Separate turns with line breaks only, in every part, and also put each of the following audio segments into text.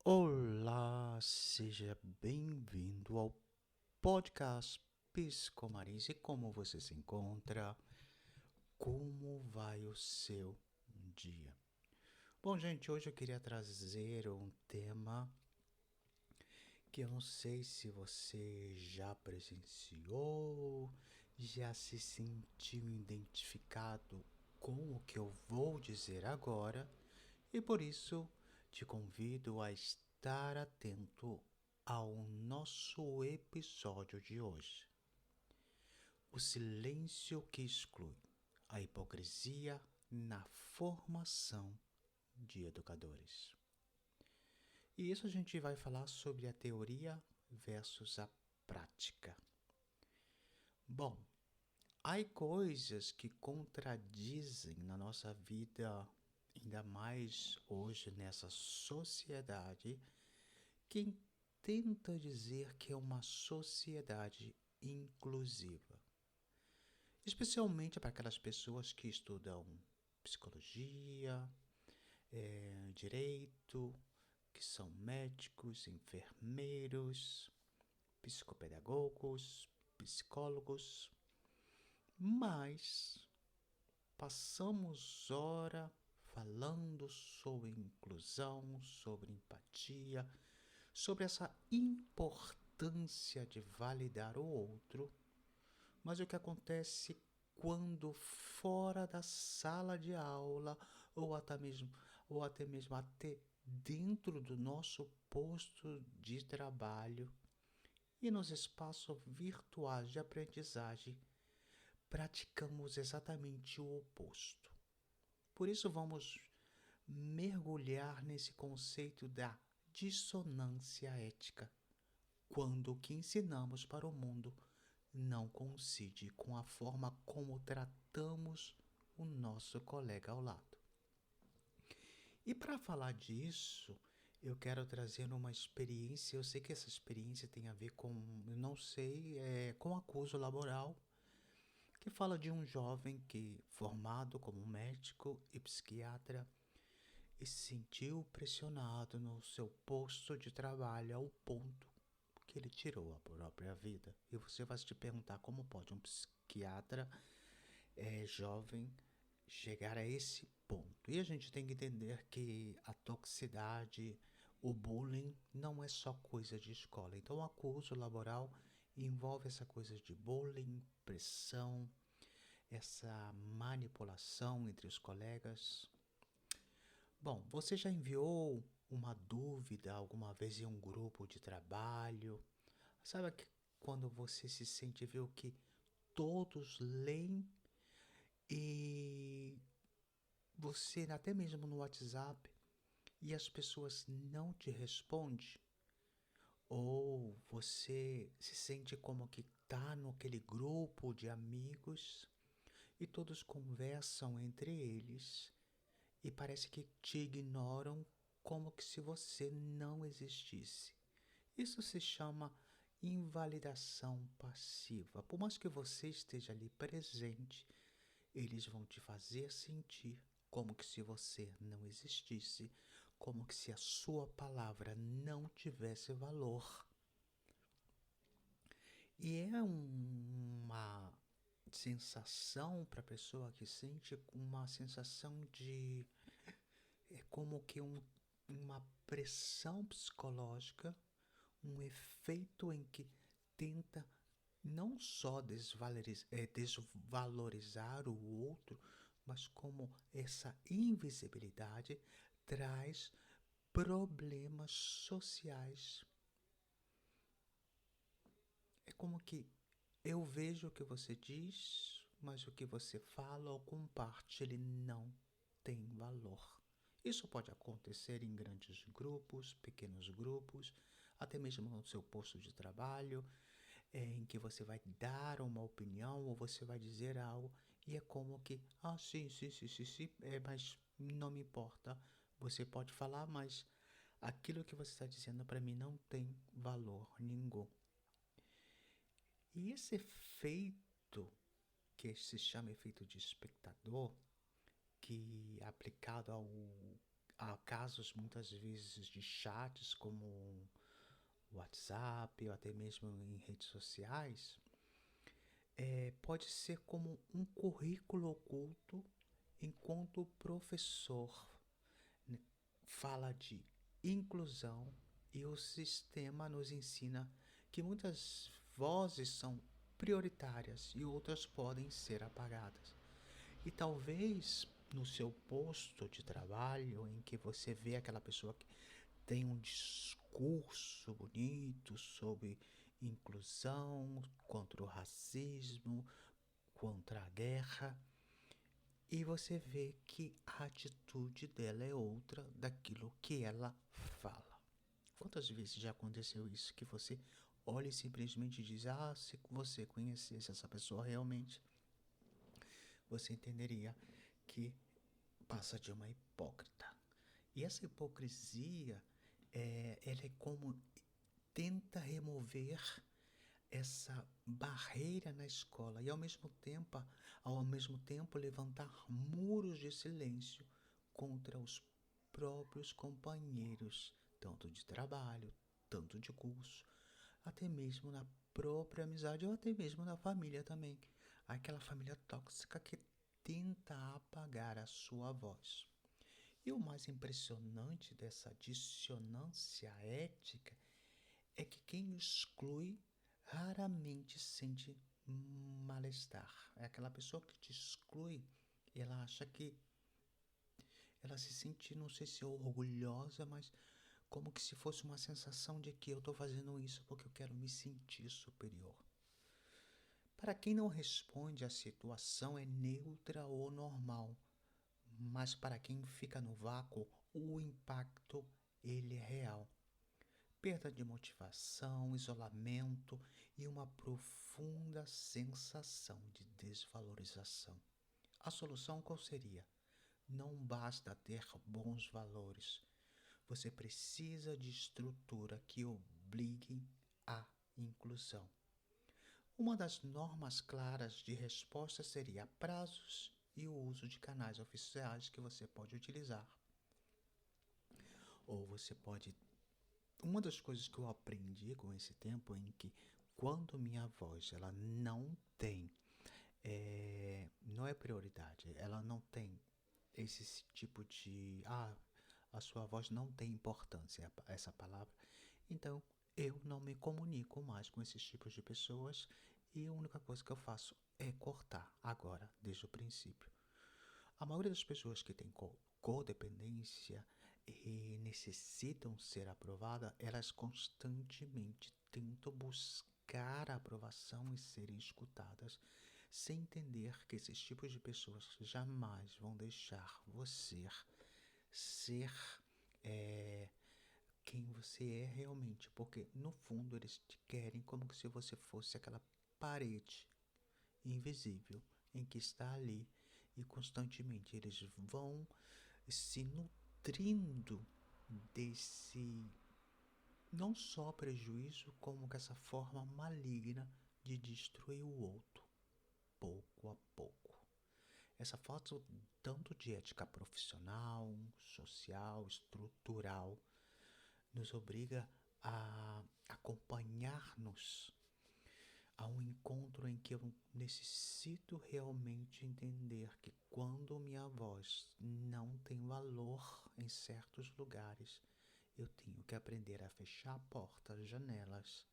Olá, seja bem-vindo ao podcast Psicomariz. E como você se encontra? Como vai o seu dia? Bom, gente, hoje eu queria trazer um tema que eu não sei se você já presenciou, já se sentiu identificado com o que eu vou dizer agora, e por isso te convido a estar atento ao nosso episódio de hoje. O silêncio que exclui, a hipocrisia na formação de educadores. E isso a gente vai falar sobre a teoria versus a prática. Bom, há coisas que contradizem na nossa vida, ainda mais hoje nessa sociedade, que tenta dizer que é uma sociedade inclusiva, especialmente para aquelas pessoas que estudam psicologia, direito, que são médicos, enfermeiros, psicopedagogos, psicólogos, mas passamos hora falando sobre inclusão, sobre empatia, sobre essa importância de validar o outro, mas o que acontece quando fora da sala de aula ou até mesmo dentro do nosso posto de trabalho e nos espaços virtuais de aprendizagem praticamos exatamente o oposto. Por isso vamos mergulhar nesse conceito da dissonância ética, quando o que ensinamos para o mundo não coincide com a forma como tratamos o nosso colega ao lado. E para falar disso, eu quero trazer uma experiência. Eu sei que essa experiência tem a ver com, eu não sei, com acuso laboral, que fala de um jovem que, formado como médico e psiquiatra, e se sentiu pressionado no seu posto de trabalho ao ponto que ele tirou a própria vida. E você vai se perguntar como pode um psiquiatra jovem chegar a esse ponto. E a gente tem que entender que a toxicidade, o bullying não é só coisa de escola. Então o acuso laboral envolve essa coisa de bullying, pressão, essa manipulação entre os colegas. Bom, você já enviou uma dúvida alguma vez em um grupo de trabalho? Sabe que quando você se sente, viu que todos leem e você, até mesmo no WhatsApp, e as pessoas não te respondem? Ou você se sente como que tá naquele grupo de amigos e todos conversam entre eles e parece que te ignoram como que se você não existisse. Isso se chama invalidação passiva. Por mais que você esteja ali presente, eles vão te fazer sentir como que se você não existisse, como que se a sua palavra não tivesse valor. E é uma sensação para a pessoa que sente uma sensação de como que uma pressão psicológica, um efeito em que tenta não só desvalorizar o outro, mas como essa invisibilidade traz problemas sociais. É como que eu vejo o que você diz, mas o que você fala ou compartilha ele não tem valor. Isso pode acontecer em grandes grupos, pequenos grupos, até mesmo no seu posto de trabalho, em que você vai dar uma opinião ou você vai dizer algo e é como que, sim, mas não me importa. Você pode falar, mas aquilo que você está dizendo para mim não tem valor nenhum. E esse efeito, que se chama efeito de espectador, que é aplicado há casos muitas vezes de chats como o WhatsApp ou até mesmo em redes sociais, pode ser como um currículo oculto enquanto o professor, né, fala de inclusão e o sistema nos ensina que muitas vozes são prioritárias e outras podem ser apagadas. E talvez no seu posto de trabalho, em que você vê aquela pessoa que tem um discurso bonito sobre inclusão, contra o racismo, contra a guerra, e você vê que a atitude dela é outra daquilo que ela fala. Quantas vezes já aconteceu isso que você olha e simplesmente diz: "Ah, se você conhecesse essa pessoa realmente, você entenderia que passa de uma hipócrita." E essa hipocrisia, ela é como tenta remover essa barreira na escola e ao mesmo tempo levantar muros de silêncio contra os próprios companheiros, tanto de trabalho, tanto de curso, até mesmo na própria amizade ou até mesmo na família também. Aquela família tóxica que tenta apagar a sua voz. E o mais impressionante dessa dissonância ética é que quem exclui raramente sente mal-estar. É aquela pessoa que te exclui, ela acha que ela se sente, não sei se orgulhosa, mas como que se fosse uma sensação de que eu estou fazendo isso porque eu quero me sentir superior. Para quem não responde, a situação é neutra ou normal, mas para quem fica no vácuo, o impacto ele é real. Perda de motivação, isolamento e uma profunda sensação de desvalorização. A solução qual seria? Não basta ter bons valores. Você precisa de estrutura que obrigue à inclusão. Uma das normas claras de resposta seria prazos e o uso de canais oficiais que você pode utilizar. Ou você pode. Uma das coisas que eu aprendi com esse tempo é em que quando minha voz ela não é prioridade, ela não tem esse tipo de a sua voz não tem importância, essa palavra. Então, eu não me comunico mais com esses tipos de pessoas e a única coisa que eu faço é cortar agora, desde o princípio. A maioria das pessoas que têm codependência e necessitam ser aprovadas, elas constantemente tentam buscar a aprovação e serem escutadas, sem entender que esses tipos de pessoas jamais vão deixar você ser quem você é realmente, porque no fundo eles te querem como se você fosse aquela parede invisível em que está ali e constantemente eles vão se nutrindo desse não só prejuízo, como que essa forma maligna de destruir o outro, pouco a pouco. Essa falta tanto de ética profissional, social, estrutural, nos obriga a acompanhar-nos a um encontro em que eu necessito realmente entender que quando minha voz não tem valor em certos lugares, eu tenho que aprender a fechar portas, janelas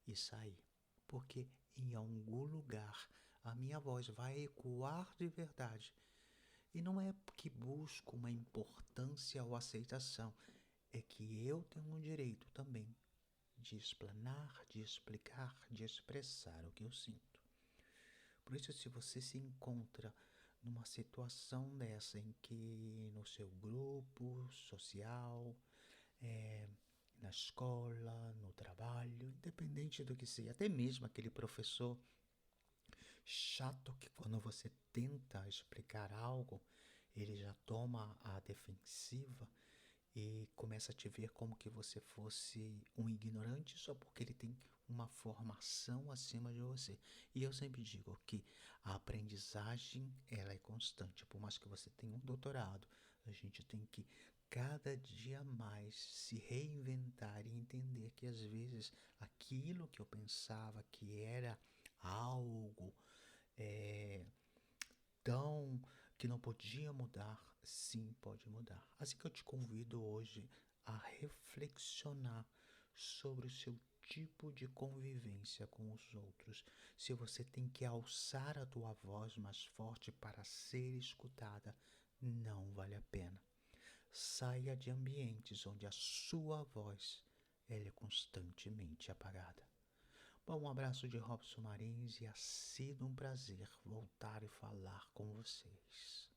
e sair. Porque em algum lugar a minha voz vai ecoar de verdade. E não é que busco uma importância ou aceitação, é que eu tenho o direito também de explanar, de explicar, de expressar o que eu sinto. Por isso, se você se encontra numa situação dessa em que no seu grupo social, na escola, no trabalho, independente do que seja, até mesmo aquele professor chato que quando você tenta explicar algo, ele já toma a defensiva e começa a te ver como que você fosse um ignorante só porque ele tem uma formação acima de você. E eu sempre digo que a aprendizagem ela é constante, por mais que você tenha um doutorado, a gente tem que cada dia mais se reinventar e entender que às vezes aquilo que eu pensava que era algo é, tão que não podia mudar, sim pode mudar. Assim que eu te convido hoje a reflexionar sobre o seu tipo de convivência com os outros. Se você tem que alçar a tua voz mais forte para ser escutada, não vale a pena. Saia de ambientes onde a sua voz ela é constantemente apagada. Bom, um abraço de Robson Marins e ha sido um prazer voltar e falar com vocês.